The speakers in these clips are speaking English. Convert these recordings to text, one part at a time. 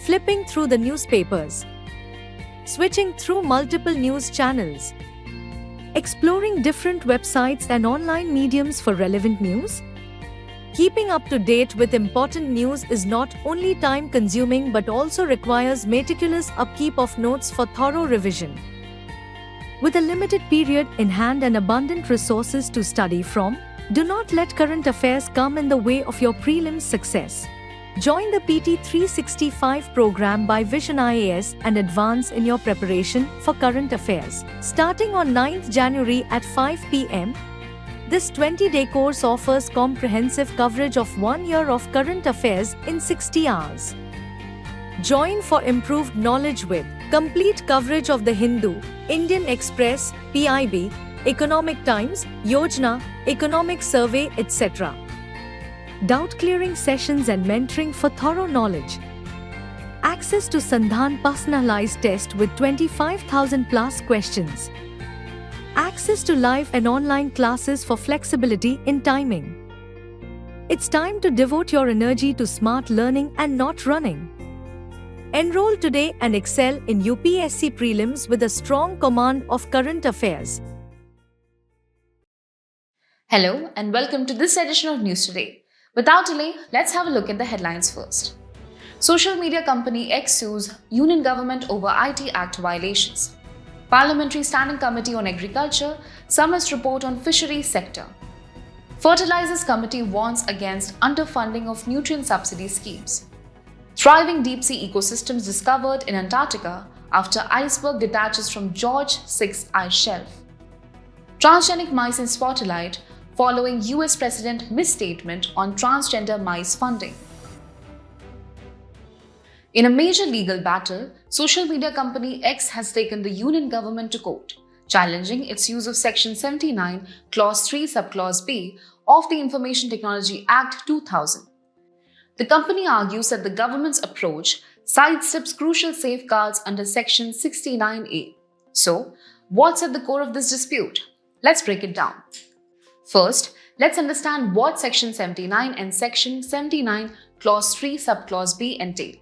flipping through the newspapers, switching through multiple news channels, exploring different websites and online mediums for relevant news? Keeping up to date with important news is not only time-consuming but also requires meticulous upkeep of notes for thorough revision. With a limited period in hand and abundant resources to study from, do not let current affairs come in the way of your prelims success. Join the PT 365 program by Vision IAS and advance in your preparation for current affairs. Starting on 9th January at 5 p.m., this 20-day course offers comprehensive coverage of 1 year of current affairs in 60 hours. Join for improved knowledge with complete coverage of The Hindu, Indian Express, PIB, Economic Times, Yojana, Economic Survey, etc. Doubt-clearing sessions and mentoring for thorough knowledge. Access to Sandhan personalized test with 25,000 plus questions. Access to live and online classes for flexibility in timing. It's time to devote your energy to smart learning and not running. Enroll today and excel in UPSC prelims with a strong command of current affairs. Hello and welcome to this edition of News Today. Without delay, let's have a look at the headlines first. Social media company X sues Union government over IT Act violations. Parliamentary Standing Committee on Agriculture summits report on fisheries sector. Fertilizers Committee warns against underfunding of nutrient subsidy schemes. Thriving deep-sea ecosystems discovered in Antarctica after iceberg detaches from George VI ice shelf. Transgenic mice in spotlight following US President misstatement on transgender mice funding. In a major legal battle, social media company X has taken the Union government to court, challenging its use of Section 79, Clause 3, Subclause B of the Information Technology Act 2000. The company argues that the government's approach sidesteps crucial safeguards under Section 69A. So, what's at the core of this dispute? Let's break it down. First, let's understand what Section 79 and Section 79, Clause 3, Subclause B entail.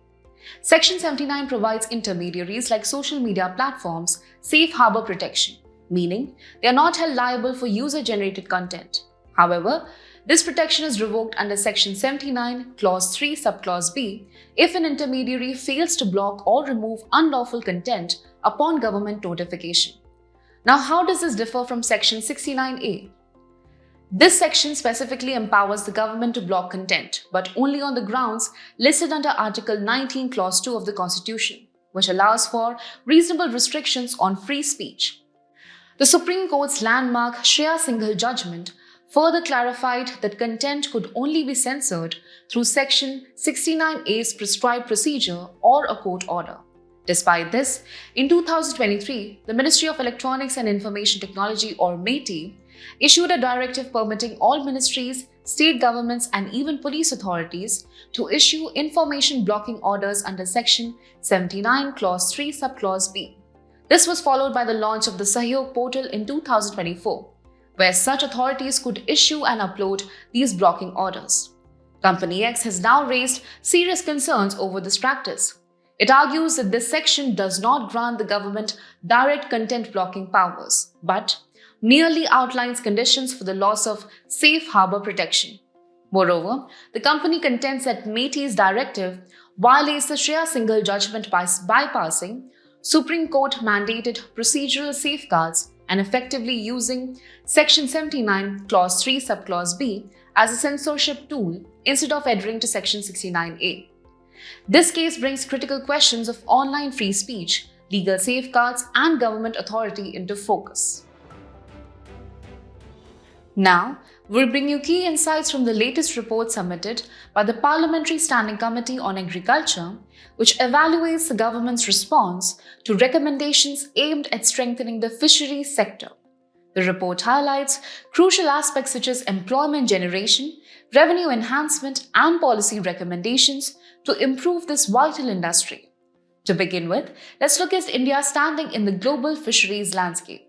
Section 79 provides intermediaries like social media platforms safe harbor protection, meaning they are not held liable for user-generated content. However, this protection is revoked under Section 79, Clause 3, Subclause B if an intermediary fails to block or remove unlawful content upon government notification. Now, how does this differ from Section 69A? This section specifically empowers the government to block content, but only on the grounds listed under Article 19, Clause 2 of the Constitution, which allows for reasonable restrictions on free speech. The Supreme Court's landmark Shreya Singhal judgment further clarified that content could only be censored through Section 69A's prescribed procedure or a court order. Despite this, in 2023, the Ministry of Electronics and Information Technology, or MeitY, issued a directive permitting all ministries, state governments, and even police authorities to issue information blocking orders under Section 79, Clause 3, Subclause B. This was followed by the launch of the Sahyog portal in 2024, where such authorities could issue and upload these blocking orders. Company X has now raised serious concerns over this practice. It argues that this section does not grant the government direct content blocking powers, but merely outlines conditions for the loss of safe harbor protection. Moreover, the company contends that MeitY's directive violates the Shreya Singhal judgment by bypassing Supreme Court mandated procedural safeguards and effectively using Section 79, Clause 3, Subclause B as a censorship tool instead of adhering to Section 69A. This case brings critical questions of online free speech, legal safeguards, and government authority into focus. Now, we'll bring you key insights from the latest report submitted by the Parliamentary Standing Committee on Agriculture, which evaluates the government's response to recommendations aimed at strengthening the fisheries sector. The report highlights crucial aspects such as employment generation, revenue enhancement, and policy recommendations to improve this vital industry. To begin with, let's look at India's standing in the global fisheries landscape.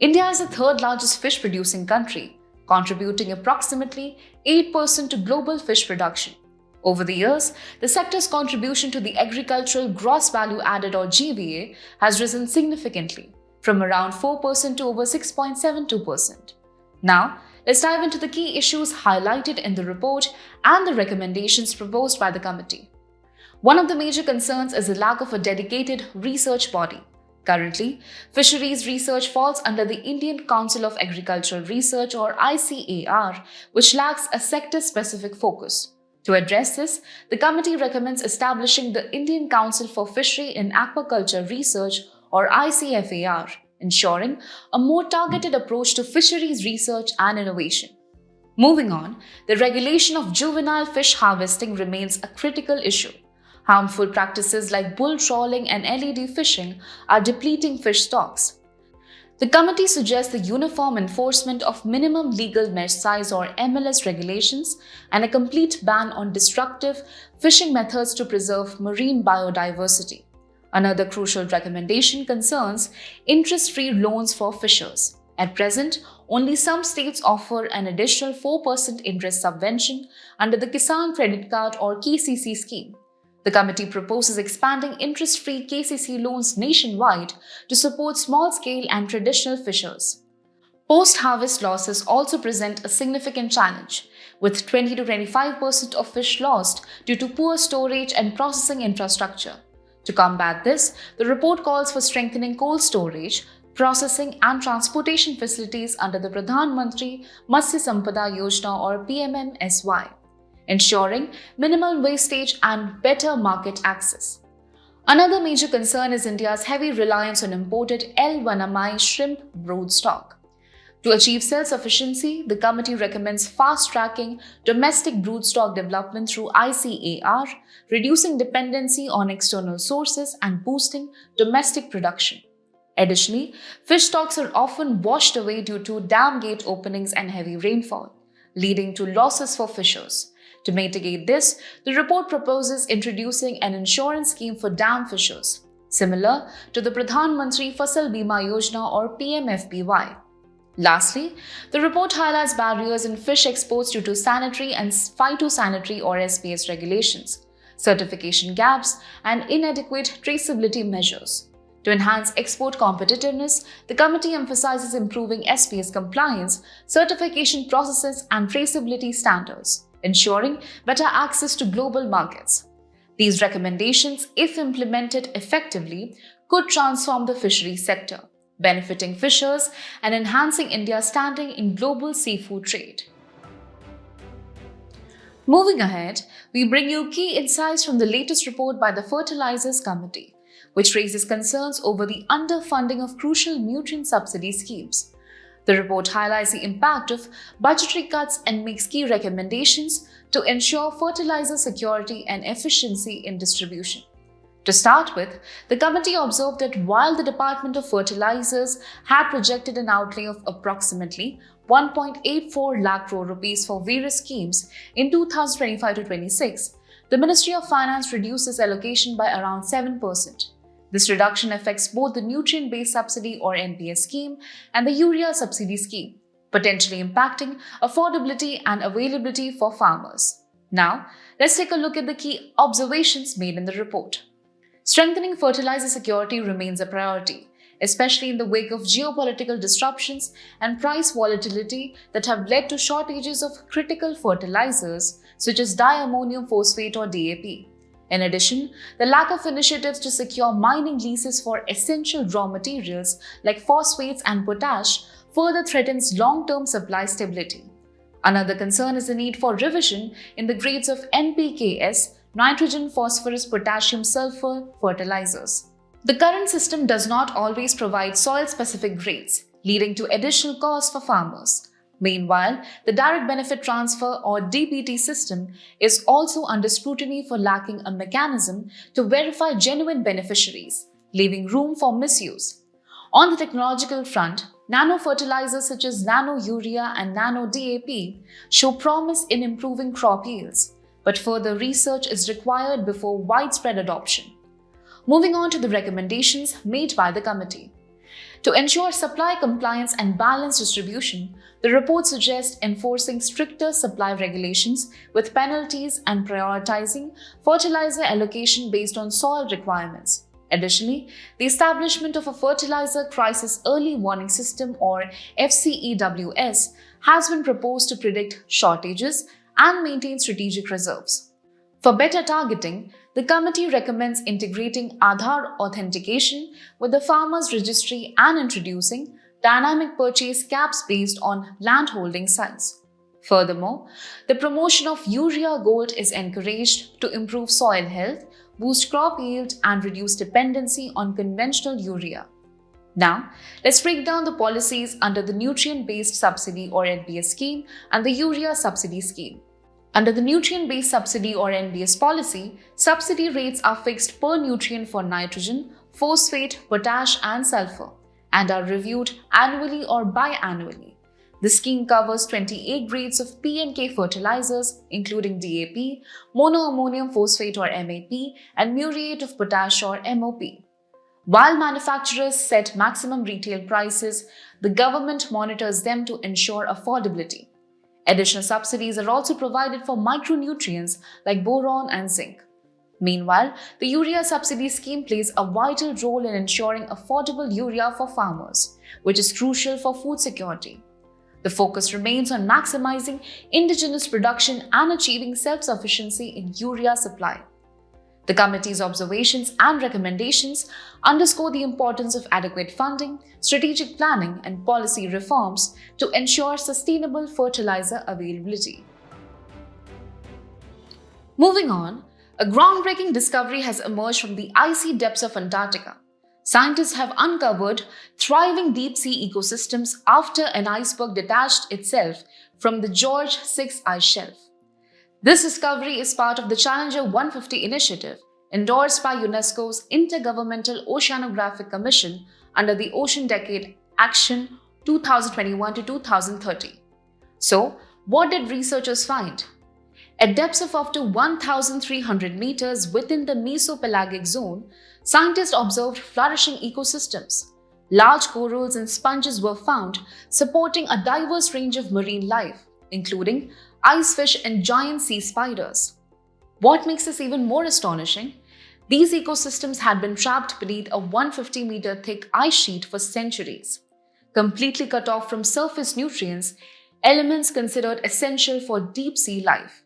India is the third largest fish producing country, contributing approximately 8% to global fish production. Over the years, the sector's contribution to the agricultural gross value added or GVA has risen significantly, from around 4% to over 6.72%. Now, let's dive into the key issues highlighted in the report and the recommendations proposed by the committee. One of the major concerns is the lack of a dedicated research body. Currently, fisheries research falls under the Indian Council of Agricultural Research or ICAR, which lacks a sector-specific focus. To address this, the committee recommends establishing the Indian Council for Fishery and Aquaculture Research or ICFAR, ensuring a more targeted approach to fisheries research and innovation. Moving on, the regulation of juvenile fish harvesting remains a critical issue. Harmful practices like bull trawling and LED fishing are depleting fish stocks. The committee suggests the uniform enforcement of minimum legal mesh size or MLS regulations and a complete ban on destructive fishing methods to preserve marine biodiversity. Another crucial recommendation concerns interest-free loans for fishers. At present, only some states offer an additional 4% interest subvention under the Kisan Credit Card or KCC scheme. The committee proposes expanding interest-free KCC loans nationwide to support small-scale and traditional fishers. Post-harvest losses also present a significant challenge, with 20 to 25% of fish lost due to poor storage and processing infrastructure. To combat this, the report calls for strengthening cold storage, processing and transportation facilities under the Pradhan Mantri Matsya Sampada Yojana or PMMSY, ensuring minimal wastage and better market access. Another major concern is India's heavy reliance on imported L. vanamai shrimp broodstock. To achieve self-sufficiency, the committee recommends fast-tracking domestic broodstock development through ICAR, reducing dependency on external sources and boosting domestic production. Additionally, fish stocks are often washed away due to dam gate openings and heavy rainfall, leading to losses for fishers. To mitigate this, the report proposes introducing an insurance scheme for dam fishers, similar to the Pradhan Mantri Fasal Bima Yojana or PMFBY. Lastly, the report highlights barriers in fish exports due to sanitary and phytosanitary or SPS regulations, certification gaps, and inadequate traceability measures. To enhance export competitiveness, the committee emphasizes improving SPS compliance, certification processes, and traceability standards, ensuring better access to global markets. These recommendations, if implemented effectively, could transform the fisheries sector, benefiting fishers and enhancing India's standing in global seafood trade. Moving ahead, we bring you key insights from the latest report by the Fertilizers Committee, which raises concerns over the underfunding of crucial nutrient subsidy schemes. The report highlights the impact of budgetary cuts and makes key recommendations to ensure fertilizer security and efficiency in distribution. To start with, the committee observed that while the Department of Fertilizers had projected an outlay of approximately 1.84 lakh crore rupees for various schemes in 2025-26, the Ministry of Finance reduced its allocation by around 7%. This reduction affects both the nutrient-based subsidy or NBS scheme and the urea subsidy scheme, potentially impacting affordability and availability for farmers. Now, let's take a look at the key observations made in the report. Strengthening fertilizer security remains a priority, especially in the wake of geopolitical disruptions and price volatility that have led to shortages of critical fertilizers such as diammonium phosphate or DAP. In addition, the lack of initiatives to secure mining leases for essential raw materials like phosphates and potash further threatens long-term supply stability. Another concern is the need for revision in the grades of NPKs, nitrogen, phosphorus, potassium, sulfur fertilizers. The current system does not always provide soil-specific grades, leading to additional costs for farmers. Meanwhile, the direct benefit transfer or DBT system is also under scrutiny for lacking a mechanism to verify genuine beneficiaries, leaving room for misuse. On the technological front, nano-fertilizers such as nano-urea and nano-DAP show promise in improving crop yields, but further research is required before widespread adoption. Moving on to the recommendations made by the committee. To ensure supply compliance and balanced distribution, the report suggests enforcing stricter supply regulations with penalties and prioritizing fertilizer allocation based on soil requirements. Additionally, the establishment of a Fertilizer Crisis Early Warning System or FCEWS has been proposed to predict shortages and maintain strategic reserves. For better targeting, the committee recommends integrating Aadhaar authentication with the farmer's registry and introducing dynamic purchase caps based on landholding size. Furthermore, the promotion of urea gold is encouraged to improve soil health, boost crop yield, and reduce dependency on conventional urea. Now, let's break down the policies under the Nutrient-Based Subsidy or NBS scheme and the Urea Subsidy scheme. Under the Nutrient-Based Subsidy or NBS policy, subsidy rates are fixed per nutrient for nitrogen, phosphate, potash, and sulfur, and are reviewed annually or biannually. The scheme covers 28 grades of P and K fertilizers, including DAP, monoammonium phosphate or MAP, and muriate of potash or MOP. While manufacturers set maximum retail prices, the government monitors them to ensure affordability. Additional subsidies are also provided for micronutrients like boron and zinc. Meanwhile, the Urea Subsidy scheme plays a vital role in ensuring affordable urea for farmers, which is crucial for food security. The focus remains on maximizing indigenous production and achieving self-sufficiency in urea supply. The committee's observations and recommendations underscore the importance of adequate funding, strategic planning, and policy reforms to ensure sustainable fertilizer availability. Moving on, a groundbreaking discovery has emerged from the icy depths of Antarctica. Scientists have uncovered thriving deep-sea ecosystems after an iceberg detached itself from the George VI ice shelf. This discovery is part of the Challenger 150 initiative, endorsed by UNESCO's Intergovernmental Oceanographic Commission under the Ocean Decade Action 2021 to 2030. So, what did researchers find? At depths of up to 1,300 meters within the mesopelagic zone, scientists observed flourishing ecosystems. Large corals and sponges were found, supporting a diverse range of marine life, including icefish and giant sea spiders. What makes this even more astonishing? These ecosystems had been trapped beneath a 150-meter thick ice sheet for centuries, completely cut off from surface nutrients, elements considered essential for deep-sea life.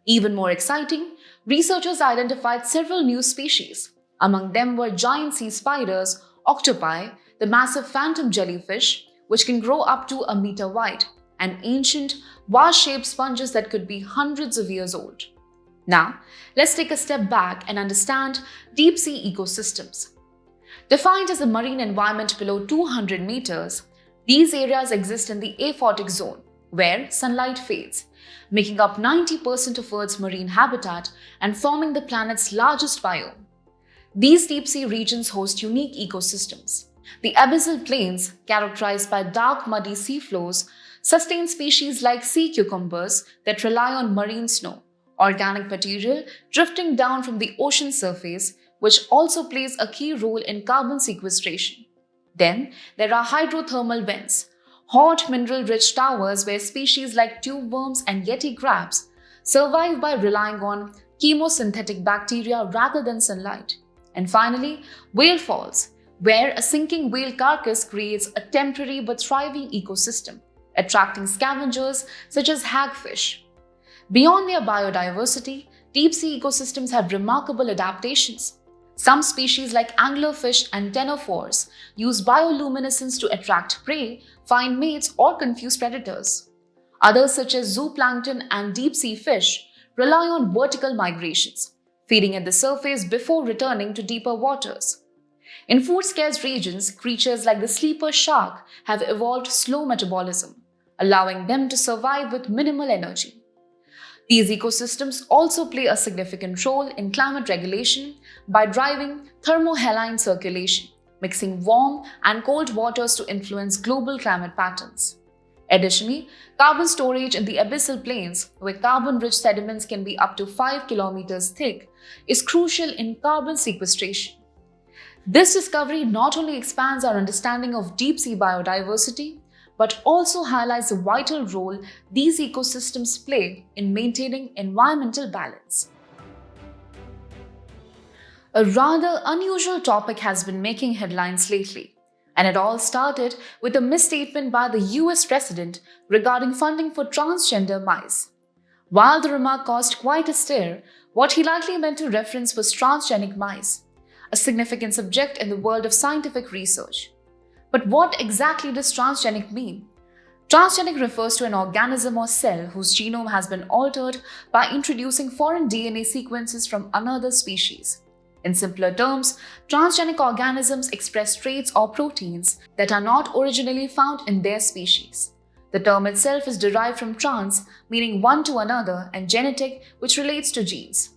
Even more exciting, researchers identified several new species. Among them were giant sea spiders, octopi, the massive phantom jellyfish, which can grow up to a meter wide, and ancient, vase-shaped sponges that could be hundreds of years old. Now, let's take a step back and understand deep-sea ecosystems. Defined as a marine environment below 200 meters, these areas exist in the aphotic zone, where sunlight fades, making up 90% of Earth's marine habitat and forming the planet's largest biome. These deep-sea regions host unique ecosystems. The abyssal plains, characterized by dark, muddy seafloors, sustain species like sea cucumbers that rely on marine snow, organic material drifting down from the ocean surface, which also plays a key role in carbon sequestration. Then, there are hydrothermal vents, hot mineral-rich towers where species like tube worms and yeti crabs survive by relying on chemosynthetic bacteria rather than sunlight. And finally, whale falls, where a sinking whale carcass creates a temporary but thriving ecosystem, attracting scavengers such as hagfish. Beyond their biodiversity, deep-sea ecosystems have remarkable adaptations. Some species like anglerfish and ctenophores use bioluminescence to attract prey, find mates, or confuse predators. Others, such as zooplankton and deep-sea fish, rely on vertical migrations, feeding at the surface before returning to deeper waters. In food-scarce regions, creatures like the sleeper shark have evolved slow metabolism, allowing them to survive with minimal energy. These ecosystems also play a significant role in climate regulation by driving thermohaline circulation, mixing warm and cold waters to influence global climate patterns. Additionally, carbon storage in the abyssal plains, where carbon-rich sediments can be up to 5 kilometers thick, is crucial in carbon sequestration. This discovery not only expands our understanding of deep sea biodiversity, but also highlights the vital role these ecosystems play in maintaining environmental balance. A rather unusual topic has been making headlines lately, and it all started with a misstatement by the US President regarding funding for transgender mice. While the remark caused quite a stir, what he likely meant to reference was transgenic mice, a significant subject in the world of scientific research. But what exactly does transgenic mean? Transgenic refers to an organism or cell whose genome has been altered by introducing foreign DNA sequences from another species. In simpler terms, transgenic organisms express traits or proteins that are not originally found in their species. The term itself is derived from trans, meaning one to another, and genetic, which relates to genes.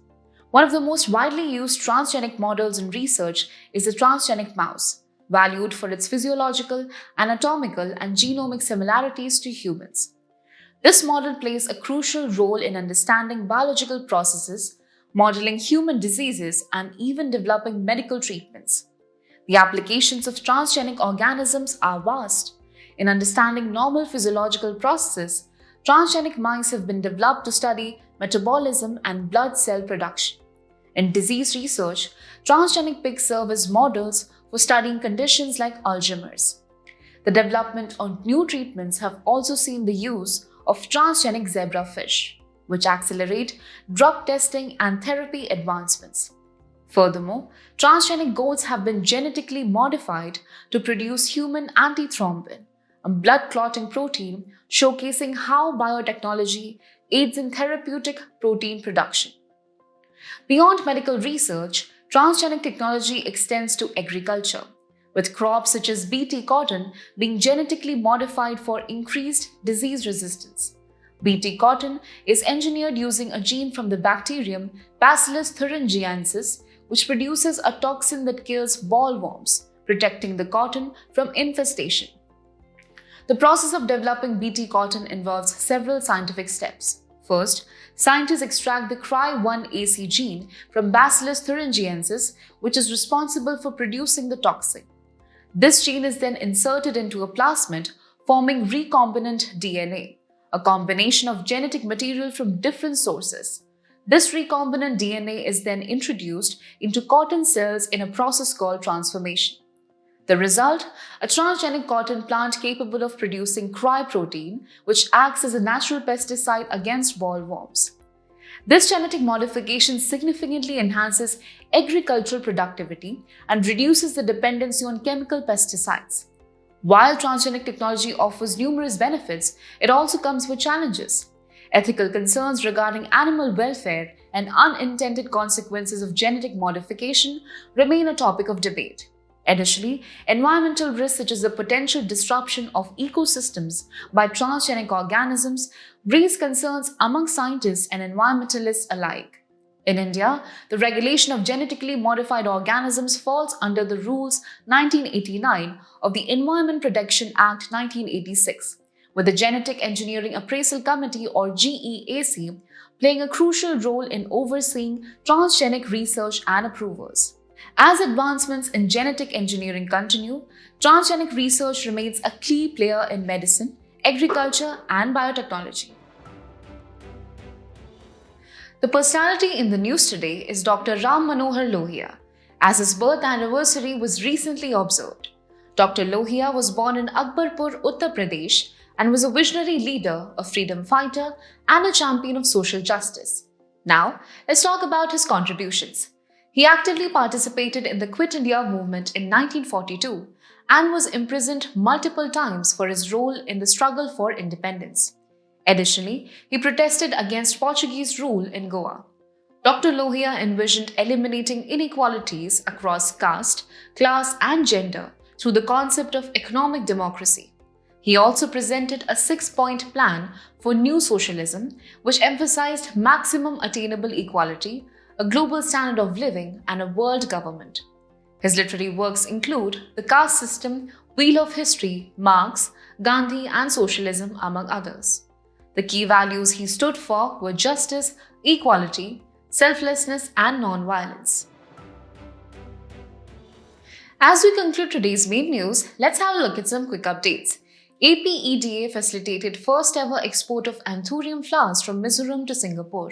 One of the most widely used transgenic models in research is the transgenic mouse, valued for its physiological, anatomical, and genomic similarities to humans. This model plays a crucial role in understanding biological processes, modeling human diseases, and even developing medical treatments. The applications of transgenic organisms are vast. In understanding normal physiological processes, transgenic mice have been developed to study metabolism and blood cell production. In disease research, transgenic pigs serve as models for studying conditions like Alzheimer's. The development of new treatments have also seen the use of transgenic zebrafish, which accelerate drug testing and therapy advancements. Furthermore, transgenic goats have been genetically modified to produce human antithrombin, a blood clotting protein showcasing how biotechnology aids in therapeutic protein production. Beyond medical research, transgenic technology extends to agriculture, with crops such as Bt cotton being genetically modified for increased disease resistance. Bt cotton is engineered using a gene from the bacterium Bacillus thuringiensis, which produces a toxin that kills bollworms, protecting the cotton from infestation. The process of developing Bt cotton involves several scientific steps. First, scientists extract the Cry1AC gene from Bacillus thuringiensis, which is responsible for producing the toxin. This gene is then inserted into a plasmid, forming recombinant DNA, a combination of genetic material from different sources. This recombinant DNA is then introduced into cotton cells in a process called transformation. The result? A transgenic cotton plant capable of producing cry protein, which acts as a natural pesticide against bollworms. This genetic modification significantly enhances agricultural productivity and reduces the dependency on chemical pesticides. While transgenic technology offers numerous benefits, it also comes with challenges. Ethical concerns regarding animal welfare and unintended consequences of genetic modification remain a topic of debate. Additionally, environmental risks such as the potential disruption of ecosystems by transgenic organisms raise concerns among scientists and environmentalists alike. In India, the regulation of genetically modified organisms falls under the Rules 1989 of the Environment Protection Act 1986, with the Genetic Engineering Appraisal Committee or GEAC playing a crucial role in overseeing transgenic research and approvals. As advancements in genetic engineering continue, transgenic research remains a key player in medicine, agriculture, and biotechnology. The personality in the news today is Dr. Ram Manohar Lohia, as his birth anniversary was recently observed. Dr. Lohia was born in Akbarpur, Uttar Pradesh, and was a visionary leader, a freedom fighter, and a champion of social justice. Now, let's talk about his contributions. He actively participated in the Quit India movement in 1942 and was imprisoned multiple times for his role in the struggle for independence. Additionally, he protested against Portuguese rule in Goa. Dr. Lohia envisioned eliminating inequalities across caste, class, and gender through the concept of economic democracy. He also presented a 6-point plan for new socialism, which emphasized maximum attainable equality, a global standard of living, and a world government. His literary works include The Caste System, Wheel of History, Marx, Gandhi, and Socialism, among others. The key values he stood for were justice, equality, selflessness, and non-violence. As we conclude today's main news, let's have a look at some quick updates. APEDA facilitated first ever export of anthurium flowers from Mizoram to Singapore.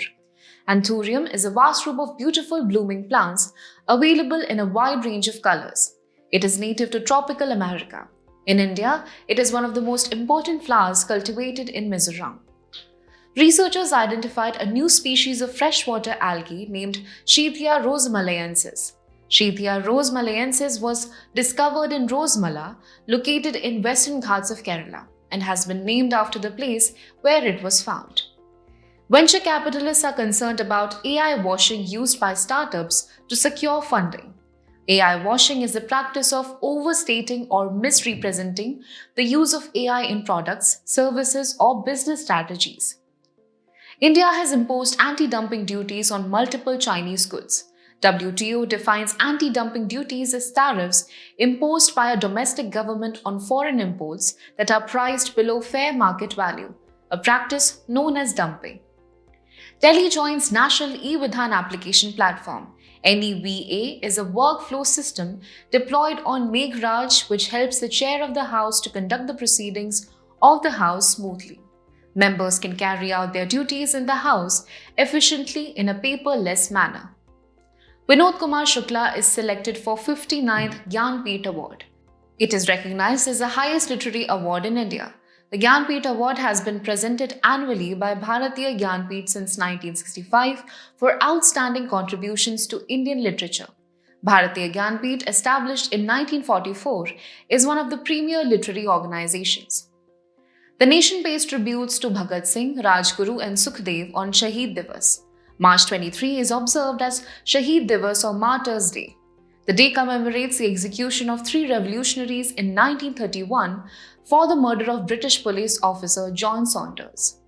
Anthurium is a vast group of beautiful blooming plants available in a wide range of colors. It is native to tropical America. In India, it is one of the most important flowers cultivated in Mizoram. Researchers identified a new species of freshwater algae named Scythia rosemalayensis. Scythia rosemalayensis was discovered in Rosemala, located in Western Ghats of Kerala, and has been named after the place where it was found. Venture capitalists are concerned about AI washing used by startups to secure funding. AI washing is the practice of overstating or misrepresenting the use of AI in products, services, or business strategies. India has imposed anti-dumping duties on multiple Chinese goods. WTO defines anti-dumping duties as tariffs imposed by a domestic government on foreign imports that are priced below fair market value, a practice known as dumping. Delhi joins National E-Vidhan Application Platform. NEVA is a workflow system deployed on Meghraj which helps the chair of the House to conduct the proceedings of the House smoothly. Members can carry out their duties in the House efficiently in a paperless manner. Vinod Kumar Shukla is selected for 59th Gyanpith Award. It is recognized as the highest literary award in India. The Gyanpith Award has been presented annually by Bharatiya Gyanpith since 1965 for outstanding contributions to Indian literature. Bharatiya Gyanpith, established in 1944, is one of the premier literary organizations. The nation pays tributes to Bhagat Singh, Rajguru and Sukhdev on Shaheed Divas. March 23 is observed as Shaheed Divas or Martyrs' Day. The day commemorates the execution of 3 revolutionaries in 1931 for the murder of British police officer John Saunders.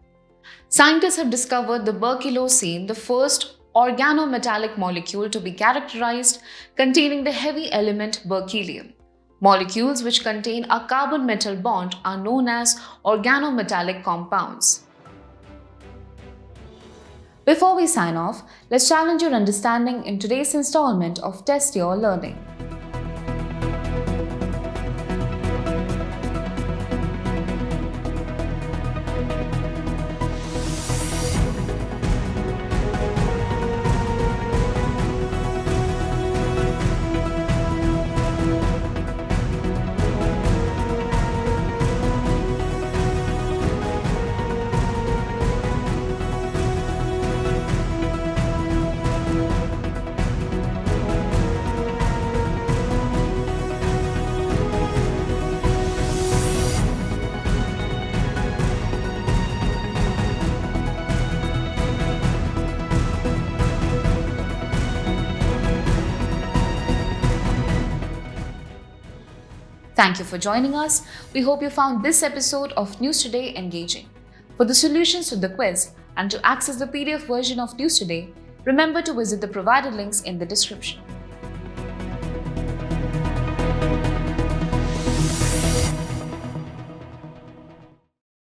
Scientists have discovered the berkylocene, the first organometallic molecule to be characterized containing the heavy element berkelium. Molecules which contain a carbon-metal bond are known as organometallic compounds. Before we sign off, let's challenge your understanding in today's installment of Test Your Learning. Thank you for joining us. We hope you found this episode of News Today engaging. For the solutions to the quiz and to access the PDF version of News Today, remember to visit the provided links in the description.